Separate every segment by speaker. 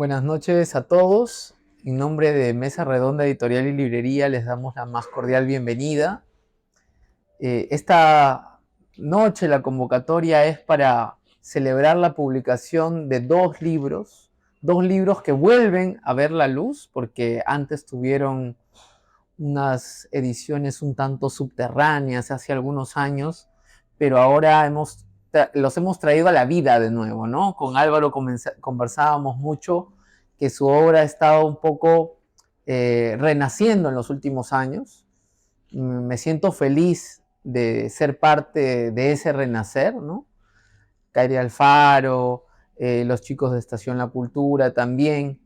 Speaker 1: Buenas noches a todos. En nombre de Mesa Redonda Editorial y Librería les damos la más cordial bienvenida. Esta noche la convocatoria es para celebrar la publicación de dos libros que vuelven a ver la luz porque antes tuvieron unas ediciones un tanto subterráneas hace algunos años, pero ahora los hemos traído a la vida de nuevo, ¿no? Con Álvaro conversábamos mucho que su obra ha estado un poco renaciendo en los últimos años. Me siento feliz de ser parte de ese renacer, ¿no? Kairi Alfaro, los chicos de Estación La Cultura también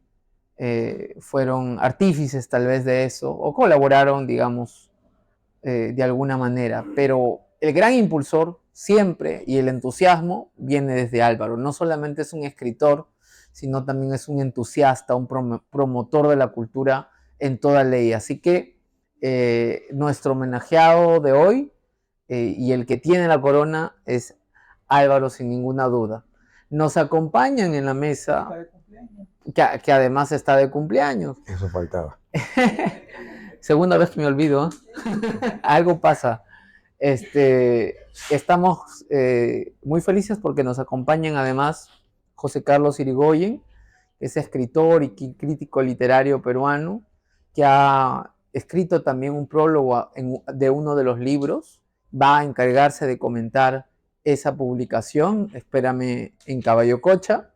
Speaker 1: fueron artífices tal vez de eso, o colaboraron, digamos, de alguna manera, pero el gran impulsor siempre y el entusiasmo viene desde Álvaro. No solamente es un escritor, sino también es un entusiasta, un promotor de la cultura en toda ley. Así que nuestro homenajeado de hoy y el que tiene la corona es Álvaro sin ninguna duda. Nos acompañan en la mesa, que además está de cumpleaños.
Speaker 2: Eso faltaba.
Speaker 1: Segunda vez que me olvido, ¿eh? Algo pasa. Estamos muy felices porque nos acompañan además José Carlos Irigoyen, que es escritor y crítico literario peruano, que ha escrito también un prólogo de uno de los libros. Va a encargarse de comentar esa publicación, Espérame en Caballo Cocha.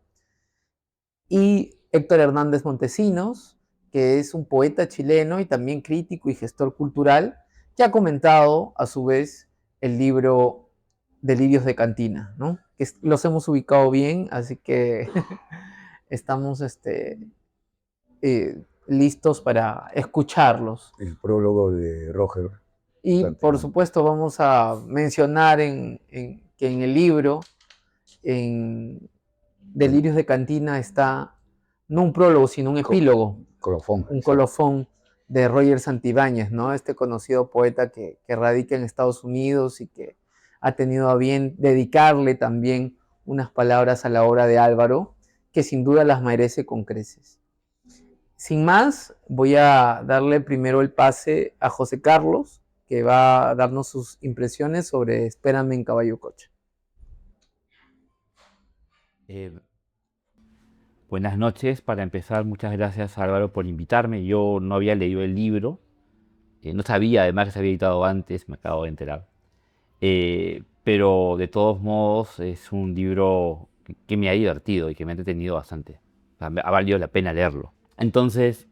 Speaker 1: Y Héctor Hernández Montesinos, que es un poeta chileno y también crítico y gestor cultural, que ha comentado a su vez el libro Delirios de Cantina, ¿no? Que los hemos ubicado bien, así que estamos listos para escucharlos.
Speaker 2: El prólogo de Roger.
Speaker 1: Y por
Speaker 2: Santillán.
Speaker 1: supuesto vamos a mencionar que en el libro, en Delirios de Cantina, está no un prólogo, sino un epílogo,
Speaker 2: Colofón.
Speaker 1: un colofón de Roger Santibáñez, ¿no? Este conocido poeta que radica en Estados Unidos y que ha tenido a bien dedicarle también unas palabras a la obra de Álvaro, que sin duda las merece con creces. Sin más, voy a darle primero el pase a José Carlos, que va a darnos sus impresiones sobre Espérame en Caballo Cocha.
Speaker 3: Buenas noches. Para empezar, muchas gracias Álvaro por invitarme. Yo no había leído el libro, no sabía además que se había editado antes, me acabo de enterar. Pero de todos modos es un libro que me ha divertido y que me ha entretenido bastante. O sea, ha valido la pena leerlo. Entonces,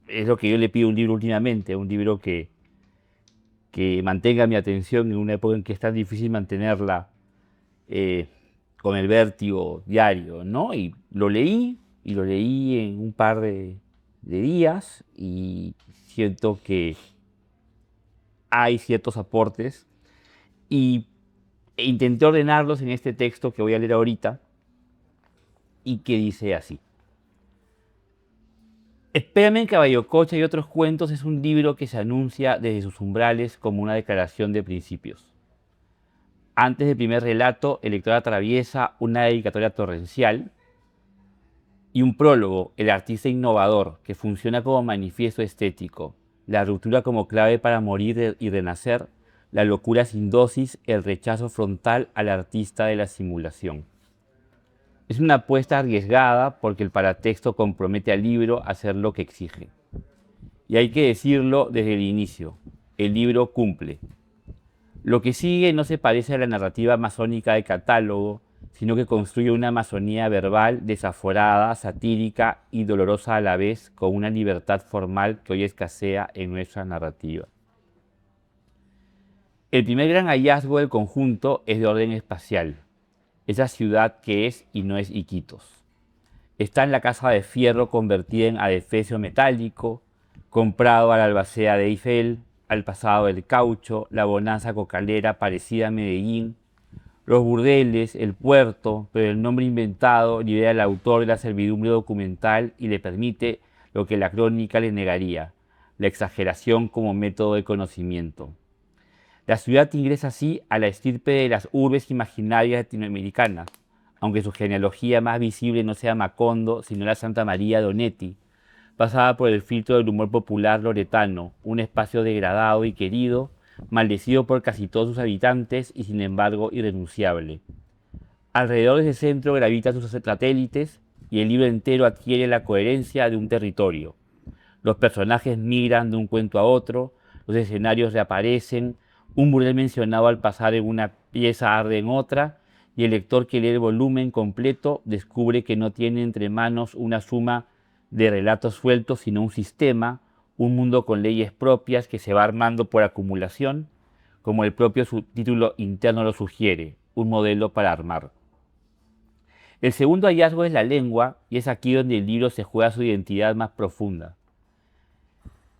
Speaker 3: es lo que yo le pido a un libro últimamente, un libro que mantenga mi atención en una época en que es tan difícil mantenerla con el vértigo diario, ¿no? Y lo leí en un par de días y siento que hay ciertos aportes e intenté ordenarlos en este texto que voy a leer ahorita y que dice así. Espérame en Caballo Cocha y otros cuentos es un libro que se anuncia desde sus umbrales como una declaración de principios. Antes del primer relato, el lector atraviesa una dedicatoria torrencial y un prólogo, el artista innovador, que funciona como manifiesto estético, la ruptura como clave para morir y renacer, la locura sin dosis, el rechazo frontal al artista de la simulación. Es una apuesta arriesgada porque el paratexto compromete al libro a hacer lo que exige. Y hay que decirlo desde el inicio, el libro cumple. Lo que sigue no se parece a la narrativa masónica de catálogo, sino que construye una amazonía verbal desaforada, satírica y dolorosa a la vez, con una libertad formal que hoy escasea en nuestra narrativa. El primer gran hallazgo del conjunto es de orden espacial, esa ciudad que es y no es Iquitos. Está en la casa de fierro convertida en adefesio metálico, comprado a la albacea de Eiffel, al pasado del caucho, la bonanza cocalera parecida a Medellín, los burdeles, el puerto, pero el nombre inventado libera al autor de la servidumbre documental y le permite lo que la crónica le negaría, la exageración como método de conocimiento. La ciudad ingresa así a la estirpe de las urbes imaginarias latinoamericanas, aunque su genealogía más visible no sea Macondo, sino la Santa María Donetti, pasada por el filtro del humor popular loretano, un espacio degradado y querido, maldecido por casi todos sus habitantes y sin embargo irrenunciable. Alrededor de ese centro gravitan sus satélites y el libro entero adquiere la coherencia de un territorio. Los personajes migran de un cuento a otro, los escenarios reaparecen, un burdel mencionado al pasar en una pieza arde en otra, y el lector que lee el volumen completo descubre que no tiene entre manos una suma de relatos sueltos, sino un sistema, un mundo con leyes propias que se va armando por acumulación, como el propio subtítulo interno lo sugiere, un modelo para armar. El segundo hallazgo es la lengua, y es aquí donde el libro se juega su identidad más profunda.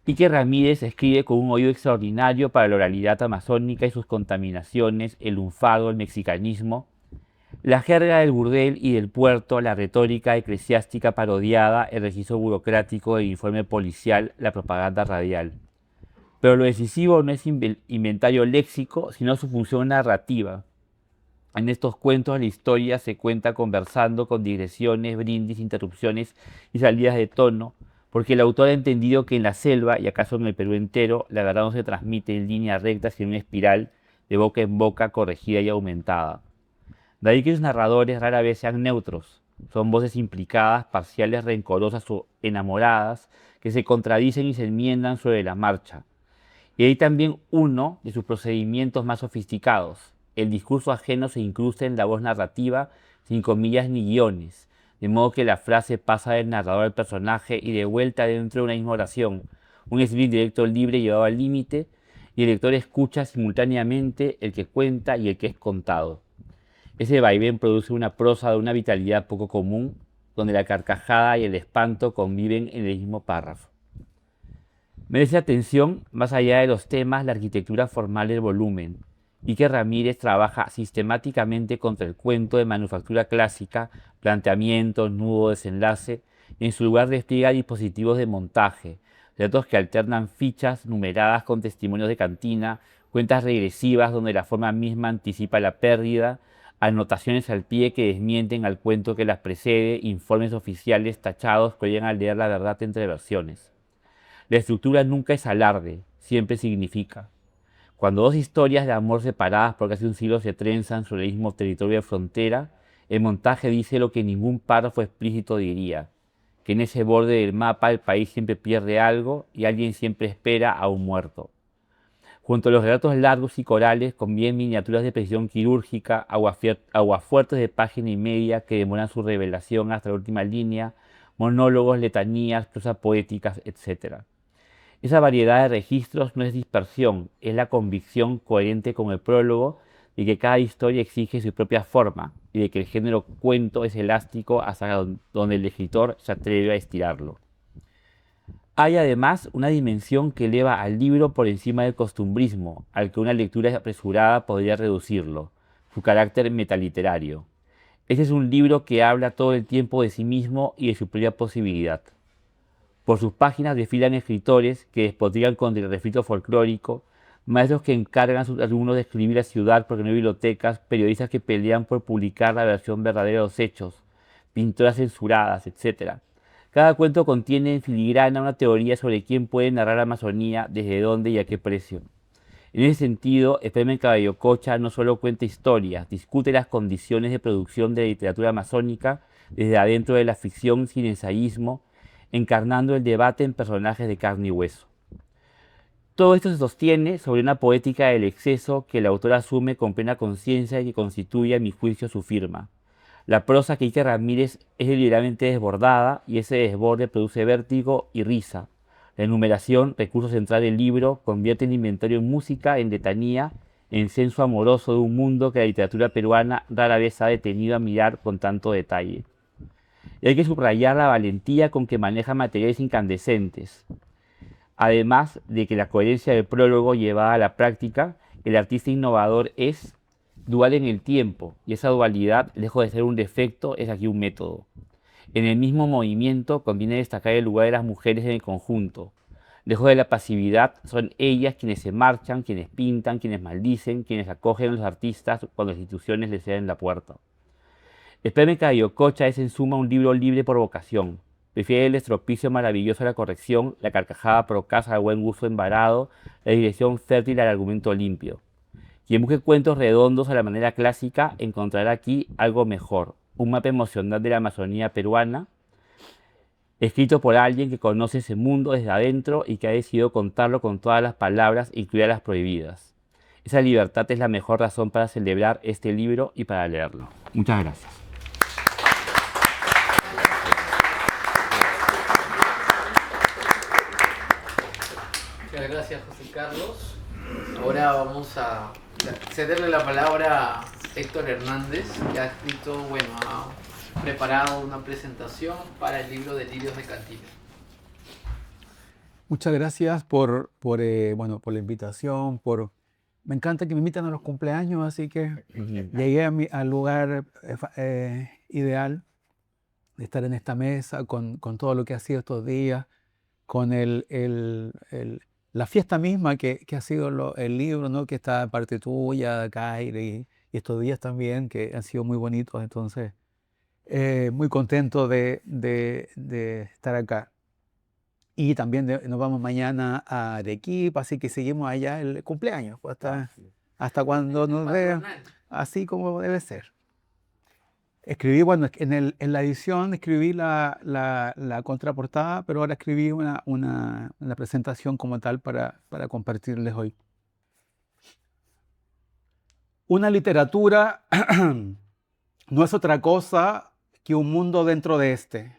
Speaker 3: Quique Ramírez escribe con un oído extraordinario para la oralidad amazónica y sus contaminaciones, el lunfardo, el mexicanismo, la jerga del burdel y del puerto, la retórica eclesiástica parodiada, el registro burocrático, el informe policial, la propaganda radial. Pero lo decisivo no es inventario léxico, sino su función narrativa. En estos cuentos la historia se cuenta conversando con digresiones, brindis, interrupciones y salidas de tono, porque el autor ha entendido que en la selva, y acaso en el Perú entero, la verdad no se transmite en línea recta, sino en espiral, de boca en boca, corregida y aumentada. De ahí que los narradores rara vez sean neutros, son voces implicadas, parciales, rencorosas o enamoradas, que se contradicen y se enmiendan sobre la marcha. Y hay también uno de sus procedimientos más sofisticados. El discurso ajeno se incrusta en la voz narrativa sin comillas ni guiones, de modo que la frase pasa del narrador al personaje y de vuelta dentro de una misma oración, un speech directo libre llevado al límite, y el lector escucha simultáneamente el que cuenta y el que es contado. Ese vaivén produce una prosa de una vitalidad poco común, donde la carcajada y el espanto conviven en el mismo párrafo. Merece atención, más allá de los temas, la arquitectura formal del volumen. Quique Ramírez trabaja sistemáticamente contra el cuento de manufactura clásica, planteamiento, nudo, desenlace, y en su lugar despliega dispositivos de montaje, datos que alternan fichas numeradas con testimonios de cantina, cuentas regresivas donde la forma misma anticipa la pérdida, anotaciones al pie que desmienten al cuento que las precede, informes oficiales tachados que oyen al leer la verdad entre versiones. La estructura nunca es alarde, siempre significa. Cuando dos historias de amor separadas por casi un siglo se trenzan sobre el mismo territorio de frontera, el montaje dice lo que ningún párrafo explícito diría, que en ese borde del mapa el país siempre pierde algo y alguien siempre espera a un muerto. Junto a los relatos largos y corales convienen miniaturas de precisión quirúrgica, aguafuertes de página y media que demoran su revelación hasta la última línea, monólogos, letanías, prosas poéticas, etc. Esa variedad de registros no es dispersión, es la convicción coherente con el prólogo de que cada historia exige su propia forma y de que el género cuento es elástico hasta donde el escritor se atreve a estirarlo. Hay además una dimensión que eleva al libro por encima del costumbrismo, al que una lectura apresurada podría reducirlo, su carácter metaliterario. Este es un libro que habla todo el tiempo de sí mismo y de su propia posibilidad. Por sus páginas desfilan escritores que despotrican contra el refrito folclórico, maestros que encargan a sus alumnos de escribir la ciudad porque no hay bibliotecas, periodistas que pelean por publicar la versión verdadera de los hechos, pintoras censuradas, etc. Cada cuento contiene en filigrana una teoría sobre quién puede narrar la Amazonía, desde dónde y a qué precio. En ese sentido, Efraín Caballococha no solo cuenta historias, discute las condiciones de producción de la literatura amazónica desde adentro de la ficción sin ensayismo, encarnando el debate en personajes de carne y hueso. Todo esto se sostiene sobre una poética del exceso que el autor asume con plena conciencia y que constituye, a mi juicio, su firma. La prosa que Quique Ramírez es deliberadamente desbordada y ese desborde produce vértigo y risa. La enumeración, recurso central del libro, convierte el inventario en música, en letanía, en censo amoroso de un mundo que la literatura peruana rara vez ha detenido a mirar con tanto detalle. Y hay que subrayar la valentía con que maneja materiales incandescentes. Además de que la coherencia del prólogo llevada a la práctica, el artista innovador es dual en el tiempo, y esa dualidad, lejos de ser un defecto, es aquí un método. En el mismo movimiento conviene destacar el lugar de las mujeres en el conjunto. Lejos de la pasividad, son ellas quienes se marchan, quienes pintan, quienes maldicen, quienes acogen a los artistas cuando las instituciones les ceden la puerta. Esperme Caballococha es en suma un libro libre por vocación. Prefiere el estropicio maravilloso a la corrección, la carcajada procaz al buen gusto embarado, la dirección fértil al argumento limpio. Quien busque cuentos redondos a la manera clásica encontrará aquí algo mejor, un mapa emocional de la Amazonía peruana, escrito por alguien que conoce ese mundo desde adentro y que ha decidido contarlo con todas las palabras, incluidas las prohibidas. Esa libertad es la mejor razón para celebrar este libro y para leerlo. Muchas gracias.
Speaker 1: Muchas gracias, José Carlos. Ahora vamos a cederle la palabra a Héctor Hernández, que ha escrito, ha preparado una presentación para el libro de Lirios de Cantina.
Speaker 4: Muchas gracias por la invitación. Me encanta que me invitan a los cumpleaños, así que llegué al lugar ideal de estar en esta mesa con todo lo que ha sido estos días, con la fiesta misma que ha sido el libro, ¿no? Que está en parte tuya, Kaire, y estos días también que han sido muy bonitos. Entonces, muy contento de estar acá. Y también nos vamos mañana a Arequipa, así que seguimos allá el cumpleaños, pues hasta cuando nos vean, así como debe ser. Escribí, en la edición escribí la contraportada, pero ahora escribí una presentación como tal para compartirles hoy. Una literatura no es otra cosa que un mundo dentro de este.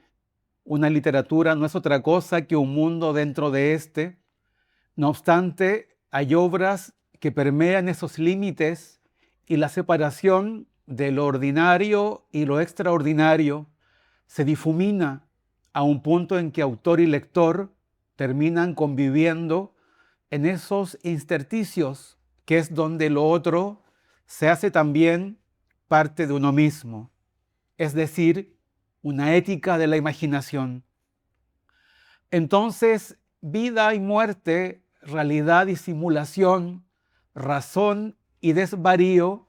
Speaker 4: Una literatura no es otra cosa que un mundo dentro de este. No obstante, hay obras que permean esos límites y la separación de lo ordinario y lo extraordinario se difumina a un punto en que autor y lector terminan conviviendo en esos intersticios, que es donde lo otro se hace también parte de uno mismo, es decir, una ética de la imaginación. Entonces, vida y muerte, realidad y simulación, razón y desvarío,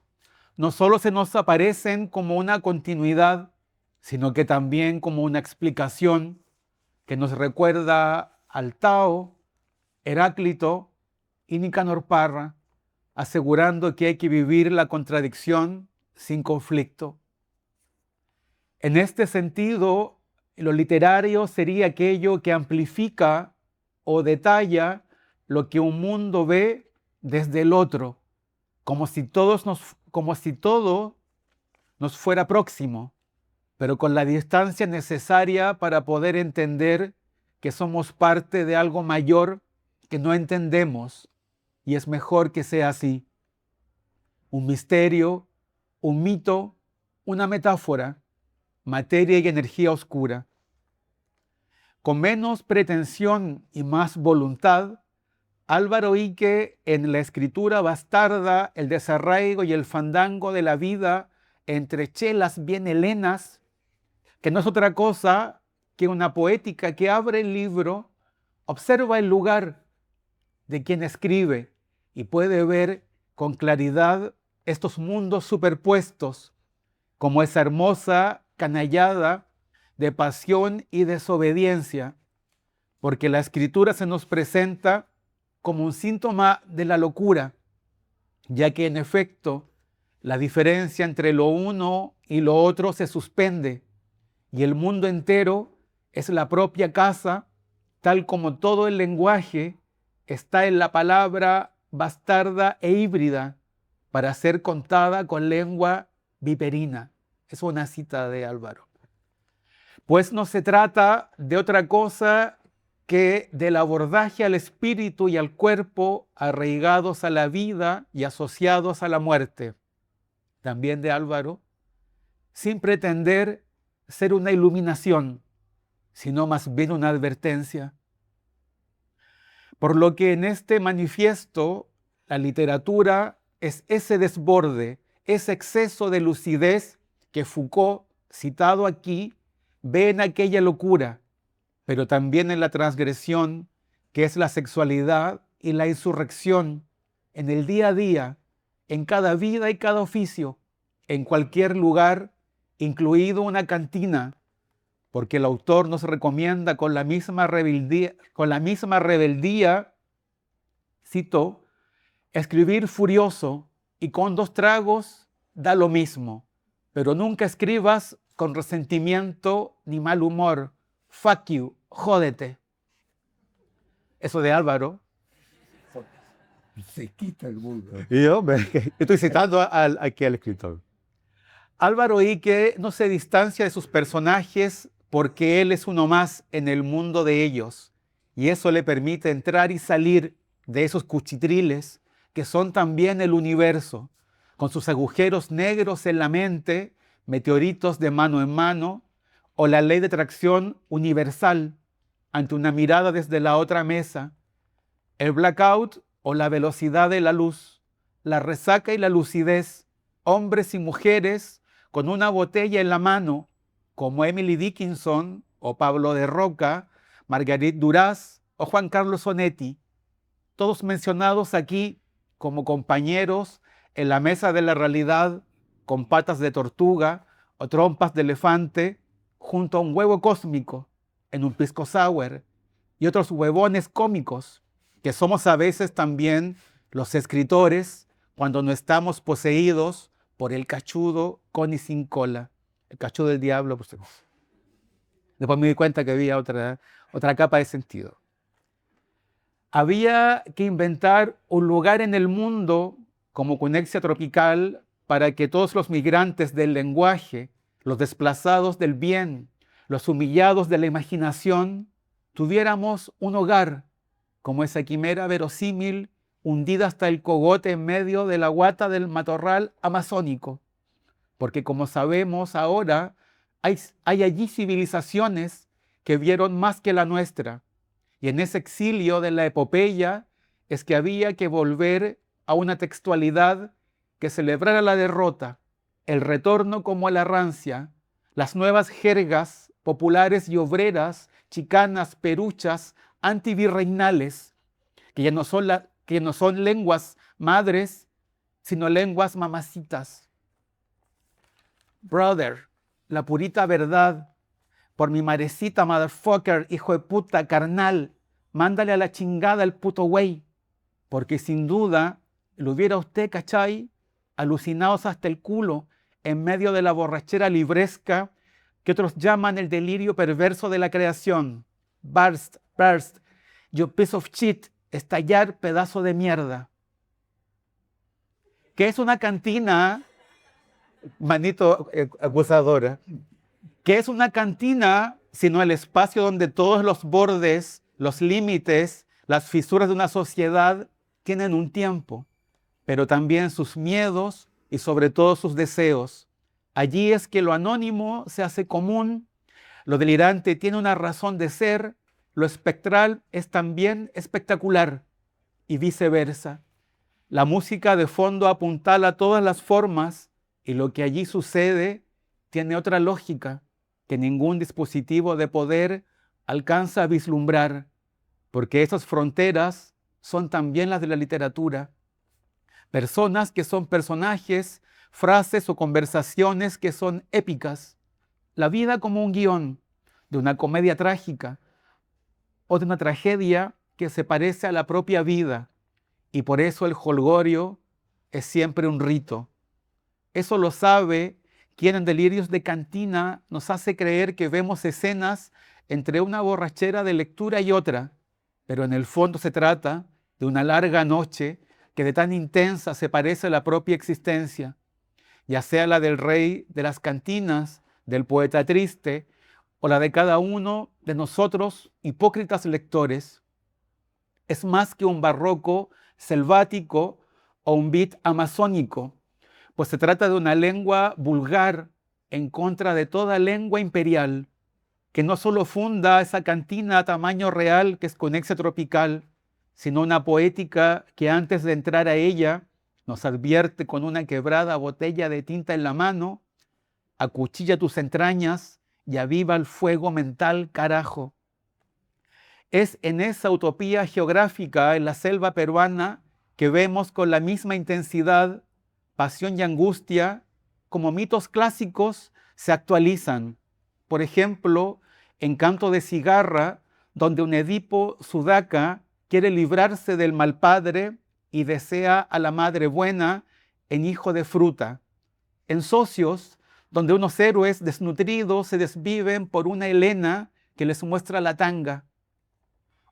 Speaker 4: no solo se nos aparecen como una continuidad, sino que también como una explicación que nos recuerda al Tao, Heráclito y Nicanor Parra, asegurando que hay que vivir la contradicción sin conflicto. En este sentido, lo literario sería aquello que amplifica o detalla lo que un mundo ve desde el otro, como si todo nos fuera próximo, pero con la distancia necesaria para poder entender que somos parte de algo mayor que no entendemos, y es mejor que sea así. Un misterio, un mito, una metáfora, materia y energía oscura. Con menos pretensión y más voluntad, Álvaro Ike, en la escritura bastarda, el desarraigo y el fandango de la vida entre chelas bien helenas, que no es otra cosa que una poética que abre el libro, observa el lugar de quien escribe y puede ver con claridad estos mundos superpuestos, como esa hermosa canallada de pasión y desobediencia, porque la escritura se nos presenta como un síntoma de la locura, ya que en efecto la diferencia entre lo uno y lo otro se suspende y el mundo entero es la propia casa, tal como todo el lenguaje está en la palabra bastarda e híbrida para ser contada con lengua viperina. Es una cita de Álvaro. Pues no se trata de otra cosa que del abordaje al espíritu y al cuerpo arraigados a la vida y asociados a la muerte, también de Álvaro, sin pretender ser una iluminación, sino más bien una advertencia. Por lo que en este manifiesto, la literatura es ese desborde, ese exceso de lucidez que Foucault, citado aquí, ve en aquella locura, pero también en la transgresión que es la sexualidad y la insurrección en el día a día, en cada vida y cada oficio, en cualquier lugar incluido una cantina, porque el autor nos recomienda con la misma rebeldía, cito, escribir furioso y con 2 tragos da lo mismo, pero nunca escribas con resentimiento ni mal humor. Fuck you, jódete. Eso de Álvaro.
Speaker 2: Se quita el mundo.
Speaker 4: Y yo estoy citando aquí al escritor. Álvaro Ike no se distancia de sus personajes porque él es uno más en el mundo de ellos, y eso le permite entrar y salir de esos cuchitriles que son también el universo, con sus agujeros negros en la mente, meteoritos de mano en mano, o la ley de atracción universal ante una mirada desde la otra mesa, el blackout o la velocidad de la luz, la resaca y la lucidez, hombres y mujeres con una botella en la mano, como Emily Dickinson o Pablo de Roca, Marguerite Duras o Juan Carlos Onetti, todos mencionados aquí como compañeros en la mesa de la realidad con patas de tortuga o trompas de elefante junto a un huevo cósmico en un pisco sour y otros huevones cómicos que somos a veces también los escritores cuando no estamos poseídos por el cachudo con y sin cola. El cachudo del diablo, pues. Después me di cuenta que había otra capa de sentido. Había que inventar un lugar en el mundo como Cunexia Tropical para que todos los migrantes del lenguaje, los desplazados del bien, los humillados de la imaginación, tuviéramos un hogar como esa quimera verosímil hundida hasta el cogote en medio de la guata del matorral amazónico. Porque como sabemos ahora, hay allí civilizaciones que vieron más que la nuestra. Y en ese exilio de la epopeya es que había que volver a una textualidad que celebrara la derrota, el retorno como a la rancia, las nuevas jergas populares y obreras, chicanas, peruchas, antivirreinales, que ya no son lenguas madres, sino lenguas mamacitas. Brother, la purita verdad, por mi marecita, motherfucker, hijo de puta, carnal, mándale a la chingada el puto güey, porque sin duda lo hubiera usted, ¿cachai? Alucinados hasta el culo, en medio de la borrachera libresca que otros llaman el delirio perverso de la creación. Burst, you piece of shit, estallar, pedazo de mierda. ¿Qué es una cantina? Manito acusadora. ¿Qué es una cantina sino el espacio donde todos los bordes, los límites, las fisuras de una sociedad tienen un tiempo, pero también sus miedos y sobre todo sus deseos? Allí es que lo anónimo se hace común, lo delirante tiene una razón de ser, lo espectral es también espectacular y viceversa. La música de fondo apuntala todas las formas y lo que allí sucede tiene otra lógica que ningún dispositivo de poder alcanza a vislumbrar, porque esas fronteras son también las de la literatura. Personas que son personajes, frases o conversaciones que son épicas. La vida como un guión de una comedia trágica o de una tragedia que se parece a la propia vida, y por eso el jolgorio es siempre un rito. Eso lo sabe quien en delirios de cantina nos hace creer que vemos escenas entre una borrachera de lectura y otra, pero en el fondo se trata de una larga noche que de tan intensa se parece a la propia existencia, ya sea la del rey de las cantinas, del poeta triste, o la de cada uno de nosotros, hipócritas lectores. Es más que un barroco selvático o un beat amazónico, pues se trata de una lengua vulgar en contra de toda lengua imperial, que no solo funda esa cantina a tamaño real que es Cunexia Tropical, sino una poética que antes de entrar a ella nos advierte con una quebrada botella de tinta en la mano: acuchilla tus entrañas y aviva el fuego mental, carajo. Es en esa utopía geográfica en la selva peruana que vemos con la misma intensidad, pasión y angustia, como mitos clásicos se actualizan. Por ejemplo, en Canto de Cigarra, donde un Edipo sudaca quiere librarse del mal padre y desea a la madre buena en Hijo de Fruta. En Socios, donde unos héroes desnutridos se desviven por una Helena que les muestra la tanga.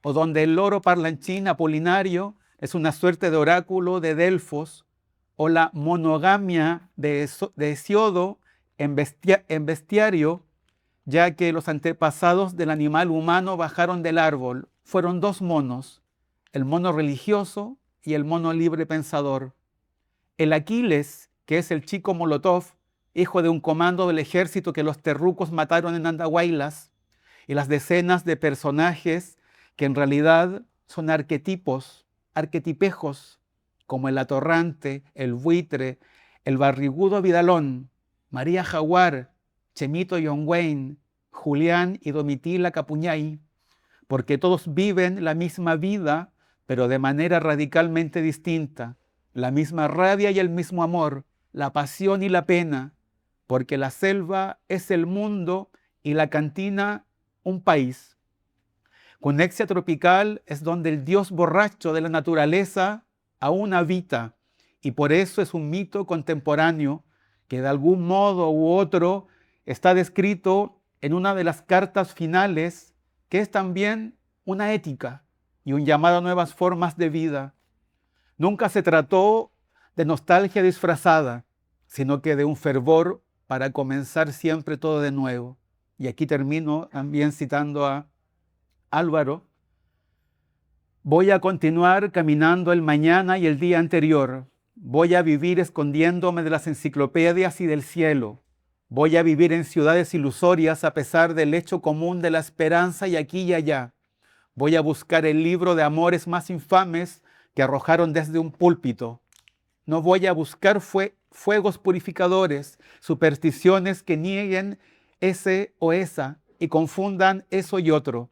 Speaker 4: O donde el loro parlanchín Apolinario es una suerte de oráculo de Delfos, o la monogamia de Hesiodo en bestiario, ya que los antepasados del animal humano bajaron del árbol. Fueron dos monos, el mono religioso y el mono libre pensador. El Aquiles, que es el chico Molotov, hijo de un comando del ejército que los terrucos mataron en Andahuaylas, y las decenas de personajes que en realidad son arquetipos, arquetipejos, como el atorrante, el buitre, el barrigudo Vidalón, María Jaguar, Chemito John Wayne, Julián y Domitila Capuñay, porque todos viven la misma vida, pero de manera radicalmente distinta, la misma rabia y el mismo amor, la pasión y la pena, porque la selva es el mundo y la cantina un país. Cunexia tropical es donde el dios borracho de la naturaleza aún habita, y por eso es un mito contemporáneo que de algún modo u otro está descrito en una de las cartas finales, que es también una ética y un llamado a nuevas formas de vida. Nunca se trató de nostalgia disfrazada, sino que de un fervor para comenzar siempre todo de nuevo. Y aquí termino también citando a Álvaro. Voy a continuar caminando el mañana y el día anterior. Voy a vivir escondiéndome de las enciclopedias y del cielo. Voy a vivir en ciudades ilusorias a pesar del hecho común de la esperanza y aquí y allá. Voy a buscar el libro de amores más infames que arrojaron desde un púlpito. No voy a buscar fuegos purificadores, supersticiones que nieguen ese o esa y confundan eso y otro.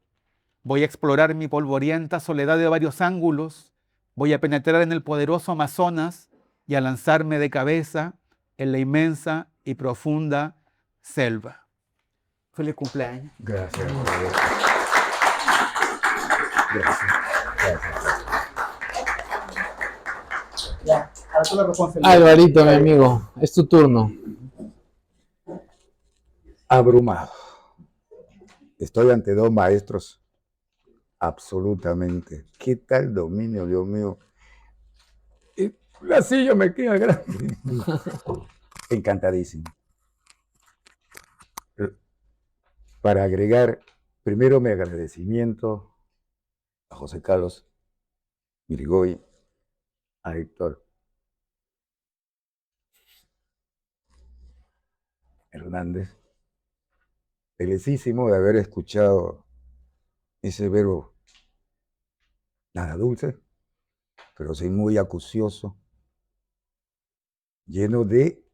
Speaker 4: Voy a explorar mi polvorienta soledad de varios ángulos. Voy a penetrar en el poderoso Amazonas y a lanzarme de cabeza en la inmensa y profunda selva. Feliz cumpleaños.
Speaker 2: Gracias. Gracias.
Speaker 4: Ya, ahora tú la responsabilidad.
Speaker 1: Alvarito, mi amigo, es tu turno.
Speaker 2: Abrumado. Estoy ante dos maestros absolutamente. ¿Qué tal dominio, Dios mío? La silla me queda grande. Encantadísimo. Para agregar, primero mi agradecimiento a José Carlos Mirigoy, a Héctor Hernández, felicísimo de haber escuchado ese verbo nada dulce, pero sí muy acucioso, lleno de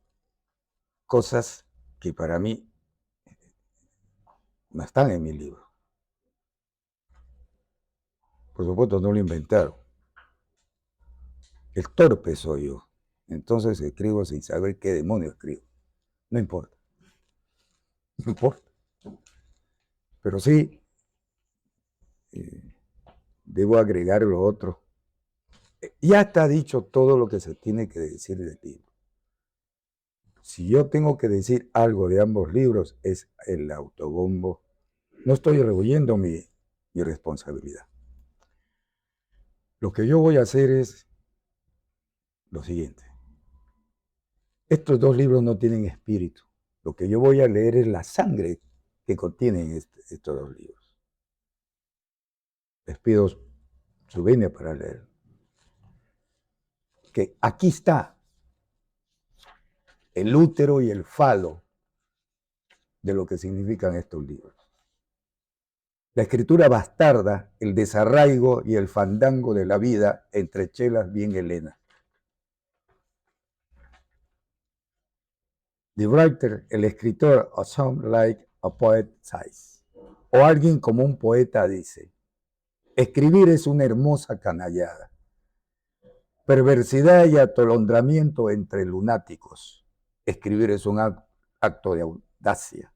Speaker 2: cosas que para mí no están en mi libro. Por supuesto, no lo inventaron. El torpe soy yo. Entonces escribo sin saber qué demonio escribo. No importa. No importa. Pero sí, debo agregar lo otro. Ya está dicho todo lo que se tiene que decir del libro. Si yo tengo que decir algo de ambos libros, es el autobombo. No estoy rehuyendo mi responsabilidad. Lo que yo voy a hacer es lo siguiente. Estos dos libros no tienen espíritu. Lo que yo voy a leer es la sangre que contienen estos dos libros. Les pido su venia para leer. Que aquí está el útero y el falo de lo que significan estos libros. La escritura bastarda, el desarraigo y el fandango de la vida entre chelas bien helenas. The writer, el escritor, a some like a poet says. O alguien como un poeta dice, escribir es una hermosa canallada, perversidad y atolondramiento entre lunáticos. Escribir es un acto dacia,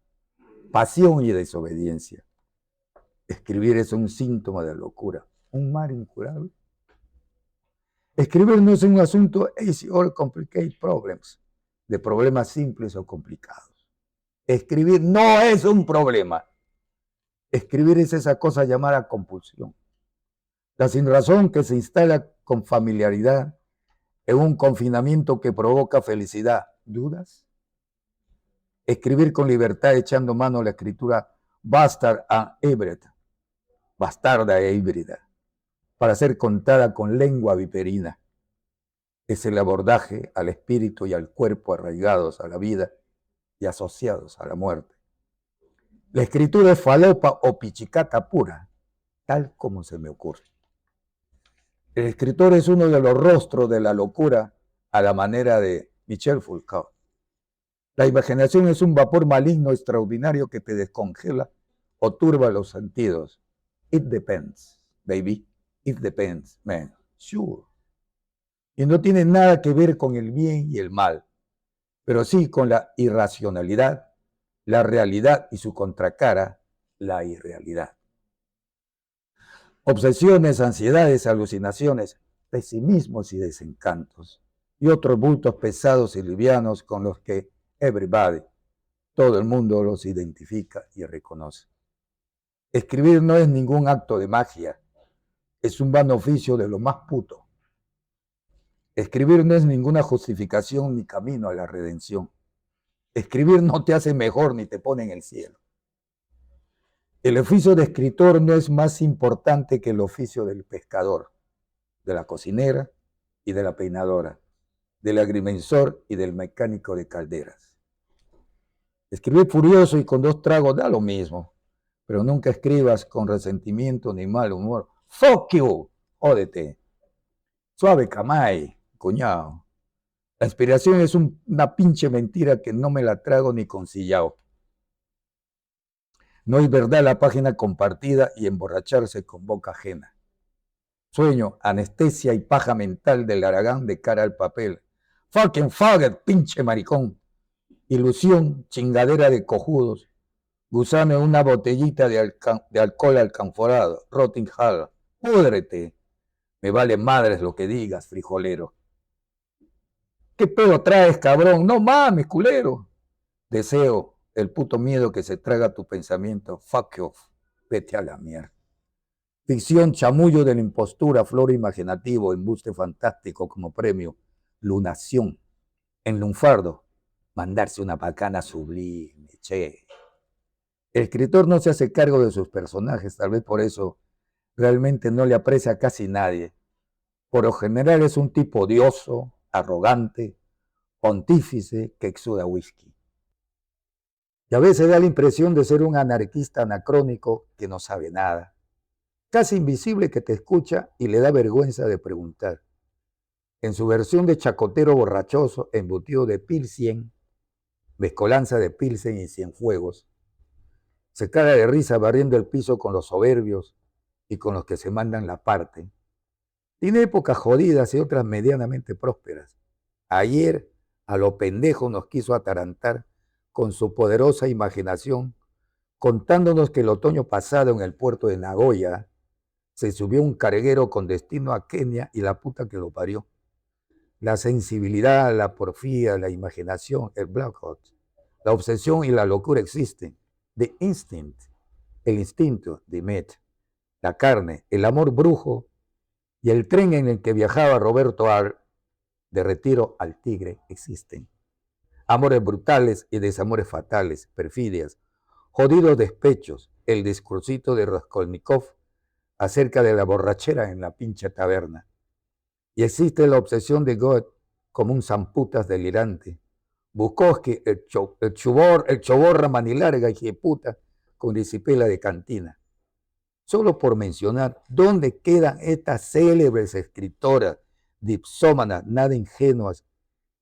Speaker 2: pasión y desobediencia. Escribir es un síntoma de locura, un mal incurable. Escribir no es un asunto easy or complicated problems, de problemas simples o complicados. Escribir no es un problema. Escribir es esa cosa llamada compulsión. La sinrazón que se instala con familiaridad en un confinamiento que provoca felicidad. ¿Dudas? Escribir con libertad echando mano a la escritura bastarda e híbrida, para ser contada con lengua viperina. Es el abordaje al espíritu y al cuerpo arraigados a la vida y asociados a la muerte. La escritura es falopa o pichicata pura, tal como se me ocurre. El escritor es uno de los rostros de la locura a la manera de Michel Foucault. La imaginación es un vapor maligno extraordinario que te descongela o turba los sentidos. It depends, baby. It depends, man. Sure. Y no tiene nada que ver con el bien y el mal, pero sí con la irracionalidad, la realidad y su contracara, la irrealidad. Obsesiones, ansiedades, alucinaciones, pesimismos y desencantos, y otros bultos pesados y livianos con los que everybody, todo el mundo los identifica y reconoce. Escribir no es ningún acto de magia, es un vano oficio de lo más puto. Escribir no es ninguna justificación ni camino a la redención. Escribir no te hace mejor ni te pone en el cielo. El oficio de escritor no es más importante que el oficio del pescador, de la cocinera y de la peinadora, del agrimensor y del mecánico de calderas. Escribir furioso y con 2 tragos da lo mismo, pero nunca escribas con resentimiento ni mal humor. ¡Fuck you! ¡Jódete! Suave, camay, cuñado. La inspiración es una pinche mentira que no me la trago ni con sillao. No es verdad la página compartida y emborracharse con boca ajena. Sueño, anestesia y paja mental del Aragán de cara al papel. Fucking faggot, pinche maricón. Ilusión, chingadera de cojudos. Gusano en una botellita de alcohol alcanforado. Rotting Hall. Púdrete. Me vale madres lo que digas, frijolero. ¿Qué pedo traes, cabrón? No mames, culero. Deseo, el puto miedo que se traga tu pensamiento. Fuck off. Vete a la mierda. Ficción, chamullo de la impostura, flor imaginativo, embuste fantástico como premio. Lunación. En lunfardo, mandarse una bacana sublime, che. El escritor no se hace cargo de sus personajes, tal vez por eso realmente no le aprecia a casi nadie. Por lo general es un tipo odioso, arrogante, pontífice que exuda whisky. Y a veces da la impresión de ser un anarquista anacrónico que no sabe nada, casi invisible que te escucha y le da vergüenza de preguntar. En su versión de chacotero borrachoso, embutido de Pilsen, mezcolanza de Pilsen y Cienfuegos, se caga de risa barriendo el piso con los soberbios y con los que se mandan la parte. Tiene épocas jodidas y otras medianamente prósperas. Ayer, a lo pendejo, nos quiso atarantar con su poderosa imaginación, contándonos que el otoño pasado en el puerto de Nagoya se subió un carguero con destino a Kenia y la puta que lo parió. La sensibilidad, la porfía, la imaginación, el blackout, la obsesión y la locura existen. The instinct, el instinto de Met, la carne, el amor brujo y el tren en el que viajaba Roberto Ar, de Retiro al Tigre, existen. Amores brutales y desamores fatales, perfidias, jodidos despechos, el discursito de Raskolnikov acerca de la borrachera en la pinche taberna. Y existe la obsesión de Goethe como un zamputas delirante. Bukowski, el choborra manilarga y puta con disipela de cantina. Solo por mencionar dónde quedan estas célebres escritoras dipsómanas, nada ingenuas,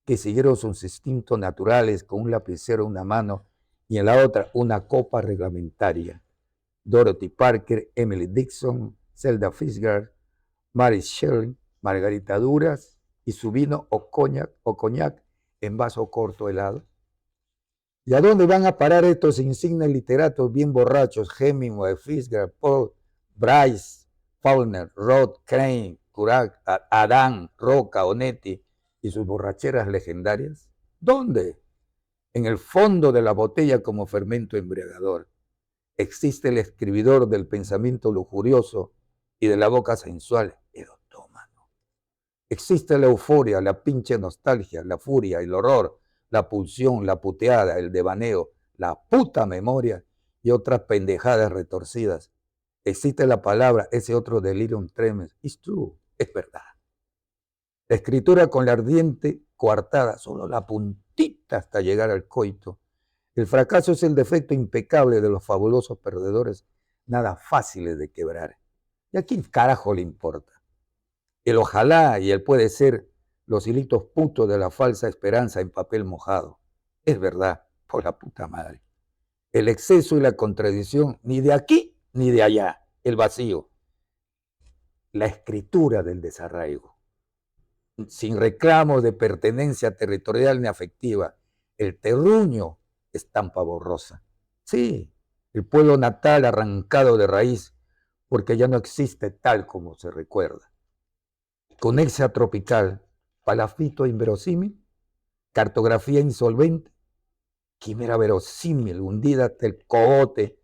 Speaker 2: que siguieron sus instintos naturales con un lapicero en una mano y en la otra una copa reglamentaria. Dorothy Parker, Emily Dixon, Zelda Fitzgerald, Mary Shelley, Margarita Duras y su vino o coñac en vaso corto helado. ¿Y a dónde van a parar estos insignes literatos bien borrachos? Hemingway, Fitzgerald, Poe, Bryce, Faulkner, Roth, Crane, Curac, Adán, Roca, Onetti y sus borracheras legendarias. ¿Dónde? En el fondo de la botella como fermento embriagador. Existe el escribidor del pensamiento lujurioso y de la boca sensual, erotómano. Existe la euforia, la pinche nostalgia, la furia, el horror, la pulsión, la puteada, el devaneo, la puta memoria y otras pendejadas retorcidas. Existe la palabra, ese otro delirium tremens. It's true, es verdad. La escritura con la ardiente coartada, solo la puntita hasta llegar al coito. El fracaso es el defecto impecable de los fabulosos perdedores, nada fáciles de quebrar. ¿Y a quién carajo le importa? El ojalá y el puede ser, los hilitos putos de la falsa esperanza en papel mojado. Es verdad, por la puta madre. El exceso y la contradicción, ni de aquí ni de allá. El vacío. La escritura del desarraigo. Sin reclamos de pertenencia territorial ni afectiva. El terruño, estampa borrosa. Sí, el pueblo natal arrancado de raíz, porque ya no existe tal como se recuerda. Conexa tropical, palafito inverosímil, cartografía insolvente, quimera verosímil, hundida hasta el cogote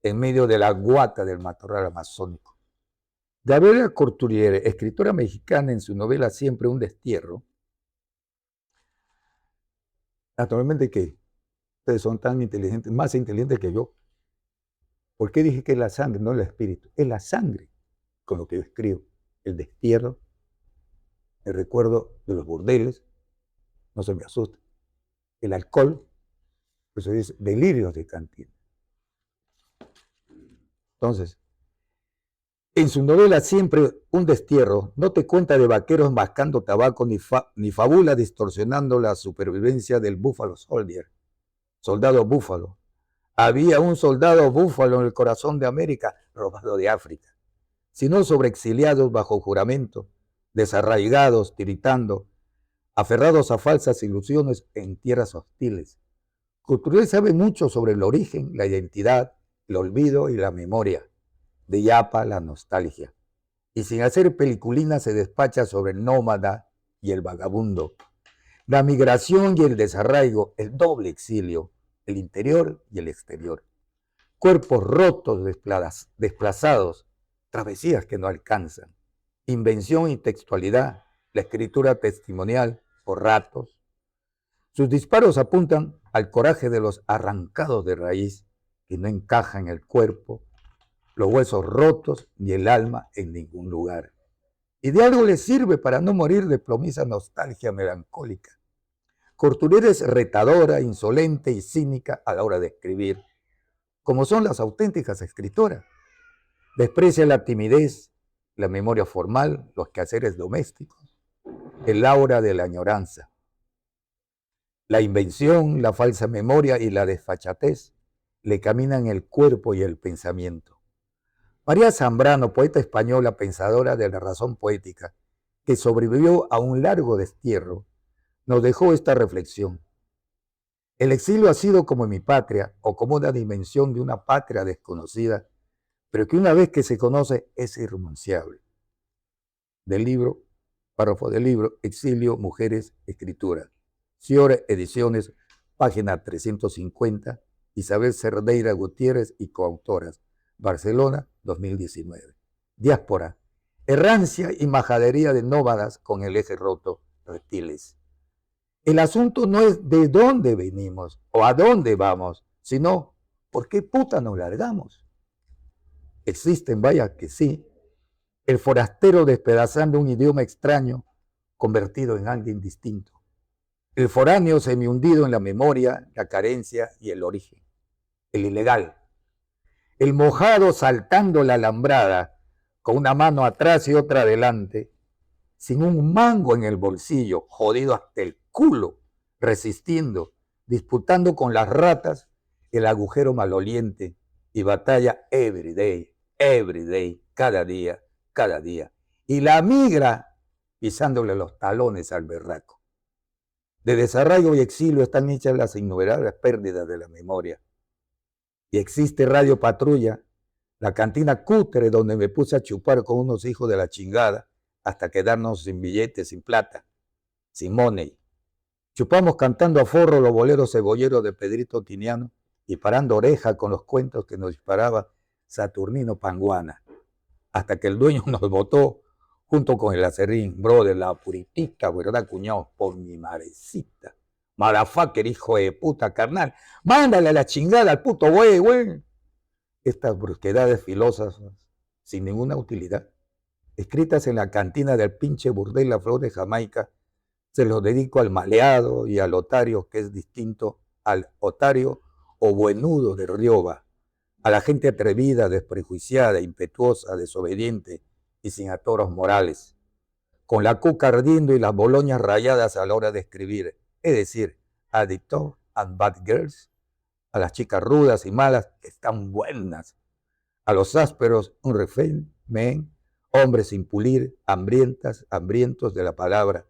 Speaker 2: en medio de la guata del matorral amazónico. Gabriela Courturiere, escritora mexicana, en su novela Siempre un destierro, naturalmente que ustedes son tan inteligentes, más inteligentes que yo. ¿Por qué dije que es la sangre, no el espíritu? Es la sangre con lo que yo escribo. El destierro, el recuerdo de los burdeles, no se me asuste. El alcohol, pues se dice delirios de cantina. Entonces, en su novela Siempre un destierro, no te cuenta de vaqueros mascando tabaco ni fabula distorsionando la supervivencia del Buffalo Soldier, soldado búfalo. Había un soldado búfalo en el corazón de América, robado de África, sino sobre exiliados bajo juramento, desarraigados, tiritando, aferrados a falsas ilusiones en tierras hostiles. Courturiere sabe mucho sobre el origen, la identidad, el olvido y la memoria. De Yapa la nostalgia. Y sin hacer peliculina se despacha sobre el nómada y el vagabundo. La migración y el desarraigo, el doble exilio, el interior y el exterior. Cuerpos rotos, desplazados, travesías que no alcanzan. Invención y textualidad, la escritura testimonial por ratos. Sus disparos apuntan al coraje de los arrancados de raíz que no encajan en el cuerpo, los huesos rotos ni el alma en ningún lugar. Y de algo les sirve para no morir de plomiza nostalgia melancólica. Courturiere es retadora, insolente y cínica a la hora de escribir, como son las auténticas escritoras. Desprecia la timidez, la memoria formal, los quehaceres domésticos, el aura de la añoranza. La invención, la falsa memoria y la desfachatez le caminan el cuerpo y el pensamiento. María Zambrano, poeta española, pensadora de la razón poética, que sobrevivió a un largo destierro, nos dejó esta reflexión. El exilio ha sido como en mi patria, o como una dimensión de una patria desconocida, pero que una vez que se conoce es irrenunciable. Del libro, párrafo del libro, Exilio, Mujeres, Escritura. Ciore Ediciones, página 350, Isabel Cerdeira Gutiérrez y coautoras. Barcelona, 2019. Diáspora, errancia y majadería de nómadas con el eje roto, reptiles. El asunto no es de dónde venimos o a dónde vamos, sino por qué puta nos largamos. Existen, vaya que sí, el forastero despedazando un idioma extraño convertido en alguien distinto. El foráneo semihundido en la memoria, la carencia y el origen. El ilegal. El mojado saltando la alambrada, con una mano atrás y otra adelante, sin un mango en el bolsillo, jodido hasta el culo, resistiendo, disputando con las ratas el agujero maloliente y batalla every day, cada día, cada día. Y la migra pisándole los talones al berraco. De desarraigo y exilio están hechas las innumerables pérdidas de la memoria. Y existe Radio Patrulla, la cantina cutre donde me puse a chupar con unos hijos de la chingada hasta quedarnos sin billetes, sin plata, sin money. Chupamos cantando a forro los boleros cebolleros de Pedrito Tiniano y parando oreja con los cuentos que nos disparaba Saturnino Panguana, hasta que el dueño nos botó junto con el acerrín. Brother, la puritita, ¿verdad, cuñado? Por mi marecita. Motherfucker, hijo de puta, carnal. Mándale a la chingada al puto güey. Estas brusquedades filosofas, sin ninguna utilidad, escritas en la cantina del pinche burdel La Flor de Jamaica, se los dedico al maleado y al otario, que es distinto al otario o buenudo de Rioba, a la gente atrevida, desprejuiciada, impetuosa, desobediente y sin atoros morales, con la cuca ardiendo y las boloñas rayadas a la hora de escribir, es decir, a the tough and bad girls, a las chicas rudas y malas que están buenas, a los ásperos, un refén, men, hombres sin pulir, hambrientos de la palabra,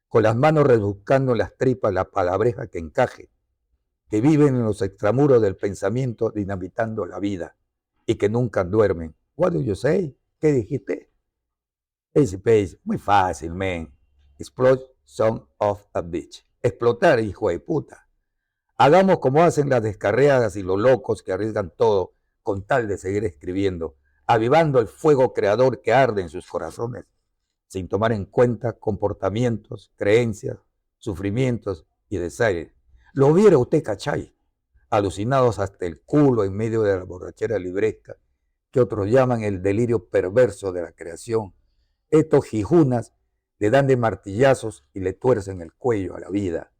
Speaker 2: con las manos rebuscando en las tripas la palabreja que encaje, que viven en los extramuros del pensamiento dinamitando la vida y que nunca duermen. What do you say? ¿Qué dijiste? Easy pace, muy fácil, man. Explode son of a bitch. Explotar, hijo de puta. Hagamos como hacen las descarriadas y los locos que arriesgan todo con tal de seguir escribiendo, avivando el fuego creador que arde en sus corazones, sin tomar en cuenta comportamientos, creencias, sufrimientos y desaires. Lo viera usted, cachai, alucinados hasta el culo en medio de la borrachera libresca, que otros llaman el delirio perverso de la creación. Estos jijunas le dan de martillazos y le tuercen el cuello a la vida.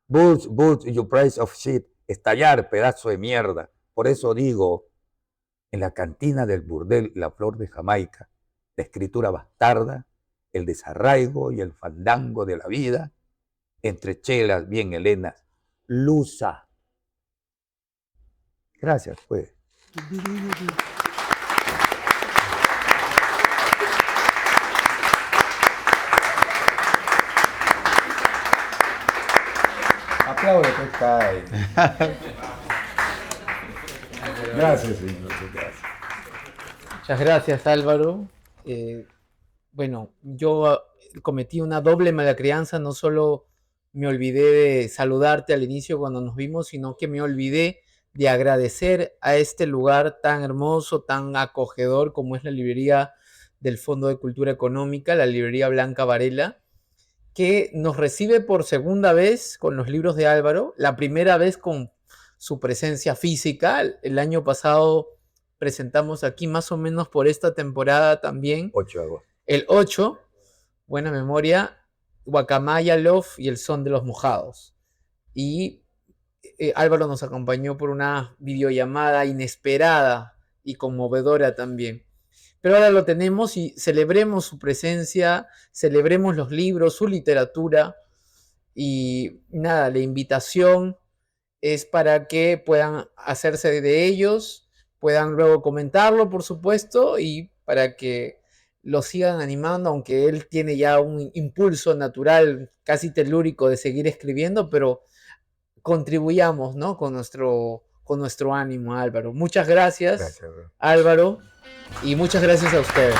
Speaker 2: Bulls, you price of shit, estallar, pedazo de mierda. Por eso digo, en la cantina del burdel La Flor de Jamaica, la escritura bastarda, el desarraigo y el fandango de la vida, entre chelas bien helenas, lusa. Gracias, pues. Aplaude, pues, cae. Gracias, señor. Gracias.
Speaker 1: Muchas gracias, Álvaro. Bueno, yo cometí una doble malacrianza, no solo me olvidé de saludarte al inicio cuando nos vimos, sino que me olvidé de agradecer a este lugar tan hermoso, tan acogedor como es la librería del Fondo de Cultura Económica, la librería Blanca Varela, que nos recibe por segunda vez con los libros de Álvaro, la primera vez con su presencia física. El año pasado presentamos aquí más o menos por esta temporada también.
Speaker 2: 8 de agosto.
Speaker 1: El 8, buena memoria, Guacamaya Love y El Son de los Mojados. Y Álvaro nos acompañó por una videollamada inesperada y conmovedora también. Pero ahora lo tenemos y celebremos su presencia, celebremos los libros, su literatura. Y nada, la invitación es para que puedan hacerse de ellos, puedan luego comentarlo, por supuesto, y para que lo sigan animando, aunque él tiene ya un impulso natural, casi telúrico de seguir escribiendo, pero contribuyamos, ¿no? con nuestro ánimo, Álvaro. Muchas gracias,
Speaker 2: Gracias, bro.
Speaker 1: Álvaro, y muchas gracias a ustedes.